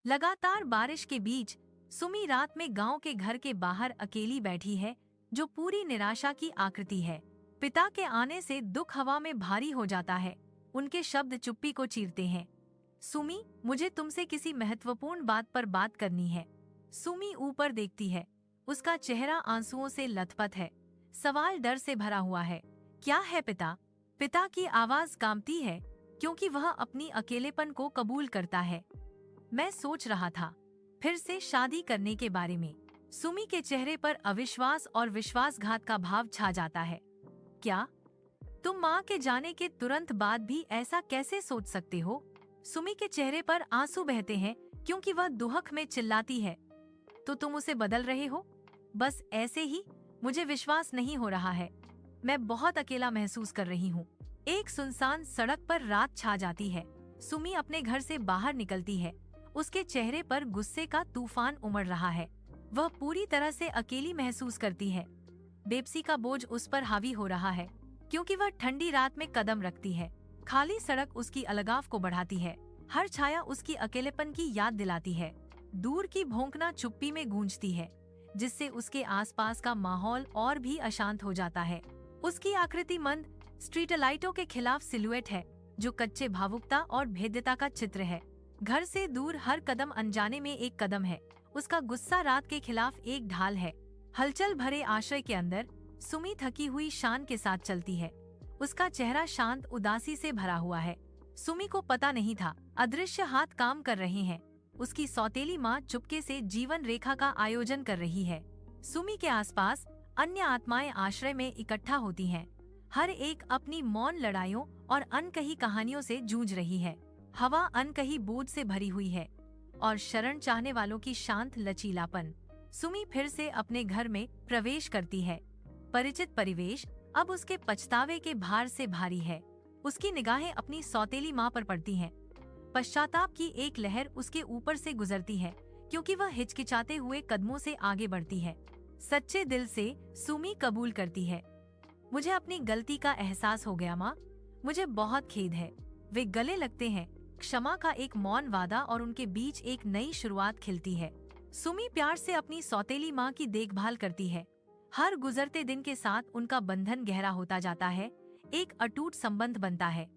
लगातार बारिश के बीच सुमी रात में गांव के घर के बाहर अकेली बैठी है, जो पूरी निराशा की आकृति है। पिता के आने से दुख हवा में भारी हो जाता है। उनके शब्द चुप्पी को चीरते हैं। सुमी, मुझे तुमसे किसी महत्वपूर्ण बात पर बात करनी है। सुमी ऊपर देखती है। उसका चेहरा आंसुओं से लथपथ है। सवाल डर से भरा हुआ है। क्या है पिता? पिता की आवाज कांपती है, क्योंकि वह अपनी अकेलेपन को कबूल करता है। मैं सोच रहा था फिर से शादी करने के बारे में। सुमी के चेहरे पर अविश्वास और विश्वासघात का भाव छा जाता है। क्या तुम माँ के जाने के तुरंत बाद भी ऐसा कैसे सोच सकते हो? सुमी के चेहरे पर आंसू बहते हैं, क्योंकि वह दुहक में चिल्लाती है, तो तुम उसे बदल रहे हो? बस ऐसे ही? मुझे विश्वास नहीं हो रहा है। मैं बहुत अकेला महसूस कर रही हूँ। एक सुनसान सड़क पर रात छा जाती है। सुमी अपने घर से बाहर निकलती है। उसके चेहरे पर गुस्से का तूफान उमड़ रहा है। वह पूरी तरह से अकेली महसूस करती है। बेबसी का बोझ उस पर हावी हो रहा है, क्योंकि वह ठंडी रात में कदम रखती है। खाली सड़क उसकी अलगाव को बढ़ाती है। हर छाया उसकी अकेलेपन की याद दिलाती है। दूर की भौंकना चुप्पी में गूंजती है, जिससे उसके आसपास का माहौल और भी अशांत हो जाता है। उसकी आकृति मंद स्ट्रीट लाइटों के खिलाफ सिलुएट है, जो कच्चे भावुकता और भेद्यता का चित्र है। घर से दूर हर कदम अनजाने में एक कदम है। उसका गुस्सा रात के खिलाफ एक ढाल है। हलचल भरे आश्रय के अंदर सुमी थकी हुई शान के साथ चलती है। उसका चेहरा शांत उदासी से भरा हुआ है। सुमी को पता नहीं था अदृश्य हाथ काम कर रहे हैं। उसकी सौतेली माँ चुपके से जीवन रेखा का आयोजन कर रही है। सुमी के आसपास अन्य आत्माएं आश्रय में इकट्ठा होती हैं। हर एक अपनी मौन लड़ाइयों और अनकही कहानियों से जूझ रही है। हवा अनकही बोझ से भरी हुई है, और शरण चाहने वालों की शांत लचीलापन। सुमी फिर से अपने घर में प्रवेश करती है। परिचित परिवेश अब उसके पछतावे के भार से भारी है। उसकी निगाहें अपनी सौतेली माँ पर पड़ती हैं। पश्चाताप की एक लहर उसके ऊपर से गुजरती है, क्योंकि वह हिचकिचाते हुए कदमों से आगे बढ़ती है। सच्चे दिल से सुमी कबूल करती है। मुझे अपनी गलती का एहसास हो गया माँ, मुझे बहुत खेद है। वे गले लगते हैं। क्षमा का एक मौन वादा, और उनके बीच एक नई शुरुआत खिलती है। सुमी प्यार से अपनी सौतेली माँ की देखभाल करती है। हर गुजरते दिन के साथ उनका बंधन गहरा होता जाता है। एक अटूट संबंध बनता है।